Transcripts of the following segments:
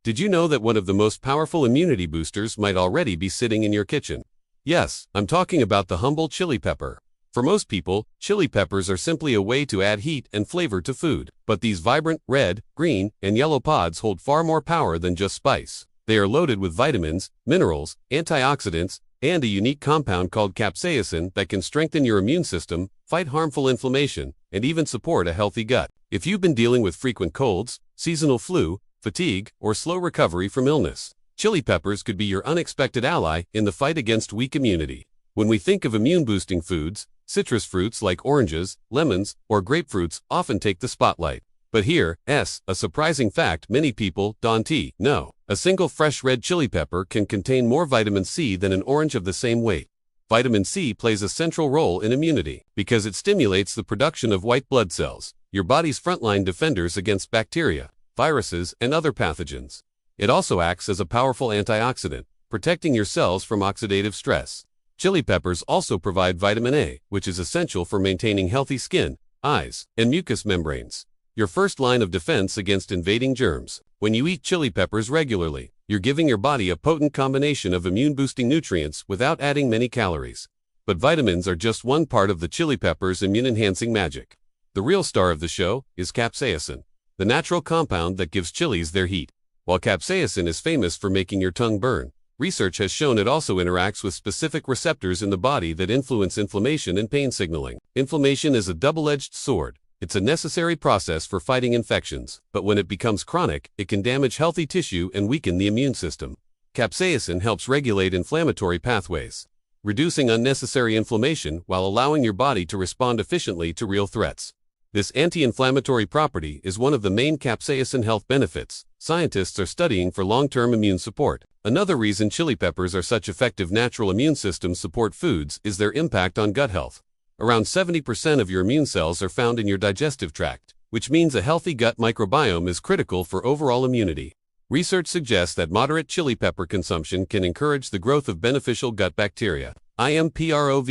Did you know that one of the most powerful immunity boosters might already be sitting in your kitchen? Yes, I'm talking about the humble chili pepper. For most people, chili peppers are simply a way to add heat and flavor to food. But these vibrant red, green, and yellow pods hold far more power than just spice. They are loaded with vitamins, minerals, antioxidants, and a unique compound called capsaicin that can strengthen your immune system, fight harmful inflammation, and even support a healthy gut. If you've been dealing with frequent colds, seasonal flu, fatigue, or slow recovery from illness, chili peppers could be your unexpected ally in the fight against weak immunity. When we think of immune-boosting foods, citrus fruits like oranges, lemons, or grapefruits often take the spotlight. But here's a surprising fact many people don't know. A single fresh red chili pepper can contain more vitamin C than an orange of the same weight. Vitamin C plays a central role in immunity because it stimulates the production of white blood cells, your body's frontline defenders against bacteria, viruses, and other pathogens. It also acts as a powerful antioxidant, protecting your cells from oxidative stress. Chili peppers also provide vitamin A, which is essential for maintaining healthy skin, eyes, and mucous membranes. Your first line of defense against invading germs. When you eat chili peppers regularly, you're giving your body a potent combination of immune-boosting nutrients without adding many calories. But vitamins are just one part of the chili pepper's immune-enhancing magic. The real star of the show is capsaicin, the natural compound that gives chilies their heat. While capsaicin is famous for making your tongue burn, research has shown it also interacts with specific receptors in the body that influence inflammation and pain signaling. Inflammation is a double-edged sword. It's a necessary process for fighting infections, but when it becomes chronic, it can damage healthy tissue and weaken the immune system. Capsaicin helps regulate inflammatory pathways, reducing unnecessary inflammation while allowing your body to respond efficiently to real threats. This anti-inflammatory property is one of the main capsaicin health benefits scientists are studying for long-term immune support. Another reason chili peppers are such effective natural immune system support foods is their impact on gut health. Around 70% of your immune cells are found in your digestive tract, which means a healthy gut microbiome is critical for overall immunity. Research suggests that moderate chili pepper consumption can encourage the growth of beneficial gut bacteria, improve,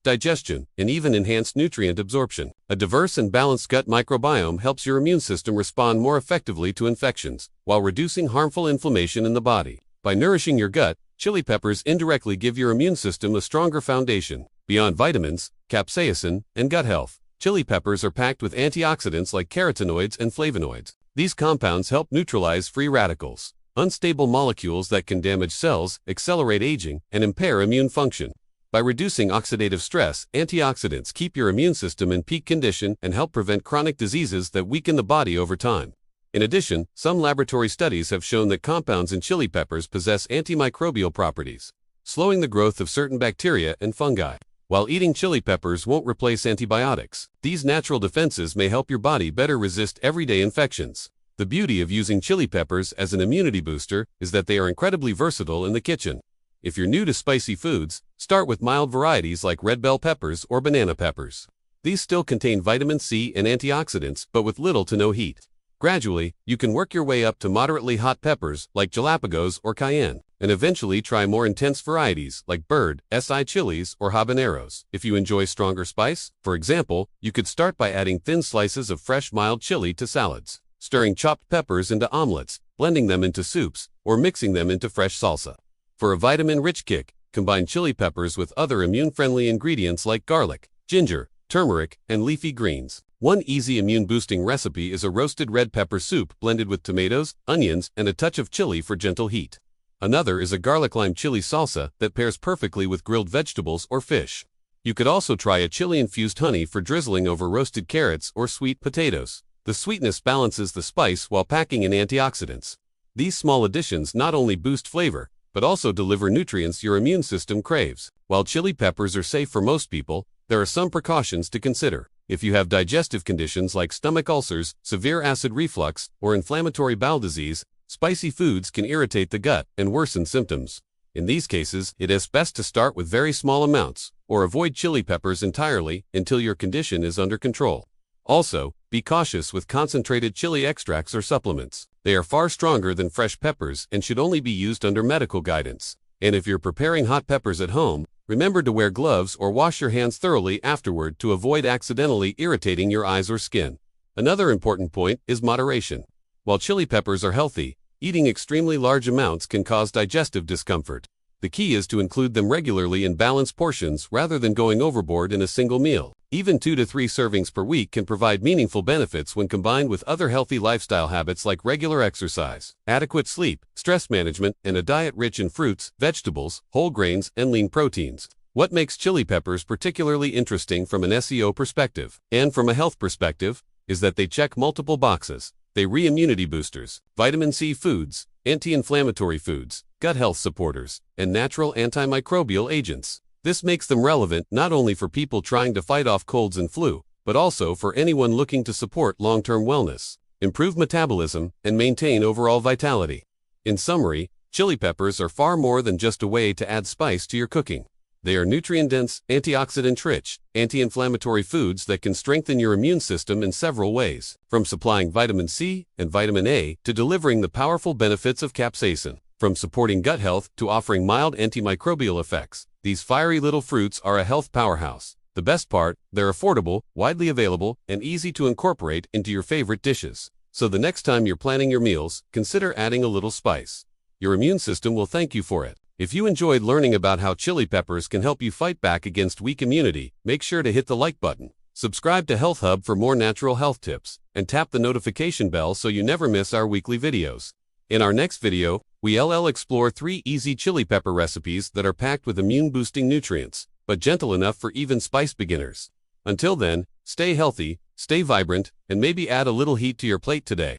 digestion, and even enhanced nutrient absorption. A diverse and balanced gut microbiome helps your immune system respond more effectively to infections, while reducing harmful inflammation in the body. By nourishing your gut, chili peppers indirectly give your immune system a stronger foundation. Beyond vitamins, capsaicin, and gut health, chili peppers are packed with antioxidants like carotenoids and flavonoids. These compounds help neutralize free radicals, unstable molecules that can damage cells, accelerate aging, and impair immune function. By reducing oxidative stress, antioxidants keep your immune system in peak condition and help prevent chronic diseases that weaken the body over time. In addition, some laboratory studies have shown that compounds in chili peppers possess antimicrobial properties, slowing the growth of certain bacteria and fungi. While eating chili peppers won't replace antibiotics, these natural defenses may help your body better resist everyday infections. The beauty of using chili peppers as an immunity booster is that they are incredibly versatile in the kitchen. If you're new to spicy foods, start with mild varieties like red bell peppers or banana peppers. These still contain vitamin C and antioxidants, but with little to no heat. Gradually, you can work your way up to moderately hot peppers like jalapenos or cayenne, and eventually try more intense varieties like bird, chilies, or habaneros. If you enjoy stronger spice, for example, you could start by adding thin slices of fresh mild chili to salads, stirring chopped peppers into omelets, blending them into soups, or mixing them into fresh salsa. For a vitamin-rich kick, combine chili peppers with other immune-friendly ingredients like garlic, ginger, turmeric, and leafy greens. One easy immune-boosting recipe is a roasted red pepper soup blended with tomatoes, onions, and a touch of chili for gentle heat. Another is a garlic lime chili salsa that pairs perfectly with grilled vegetables or fish. You could also try a chili-infused honey for drizzling over roasted carrots or sweet potatoes. The sweetness balances the spice while packing in antioxidants. These small additions not only boost flavor, but also deliver nutrients your immune system craves. While chili peppers are safe for most people, there are some precautions to consider. If you have digestive conditions like stomach ulcers, severe acid reflux, or inflammatory bowel disease, spicy foods can irritate the gut and worsen symptoms. In these cases, it is best to start with very small amounts, or avoid chili peppers entirely until your condition is under control. Also, be cautious with concentrated chili extracts or supplements. They are far stronger than fresh peppers and should only be used under medical guidance. And if you're preparing hot peppers at home, remember to wear gloves or wash your hands thoroughly afterward to avoid accidentally irritating your eyes or skin. Another important point is moderation. While chili peppers are healthy, Eating extremely large amounts can cause digestive discomfort. The key is to include them regularly in balanced portions rather than going overboard in a single meal. Even 2 to 3 servings per week can provide meaningful benefits when combined with other healthy lifestyle habits like regular exercise, adequate sleep, stress management, and a diet rich in fruits, vegetables, whole grains, and lean proteins. What makes chili peppers particularly interesting from an SEO perspective and from a health perspective is that they check multiple boxes. They immunity boosters, vitamin C foods, anti-inflammatory foods, gut health supporters, and natural antimicrobial agents. This makes them relevant not only for people trying to fight off colds and flu, but also for anyone looking to support long-term wellness, improve metabolism, and maintain overall vitality. In summary, chili peppers are far more than just a way to add spice to your cooking. They are nutrient-dense, antioxidant-rich, anti-inflammatory foods that can strengthen your immune system in several ways, from supplying vitamin C and vitamin A to delivering the powerful benefits of capsaicin. From supporting gut health to offering mild antimicrobial effects, these fiery little fruits are a health powerhouse. The best part, they're affordable, widely available, and easy to incorporate into your favorite dishes. So the next time you're planning your meals, consider adding a little spice. Your immune system will thank you for it. If you enjoyed learning about how chili peppers can help you fight back against weak immunity, make sure to hit the like button. Subscribe to Health Hub for more natural health tips, and tap the notification bell so you never miss our weekly videos. In our next video, we'll explore 3 easy chili pepper recipes that are packed with immune-boosting nutrients, but gentle enough for even spice beginners. Until then, stay healthy, stay vibrant, and maybe add a little heat to your plate today.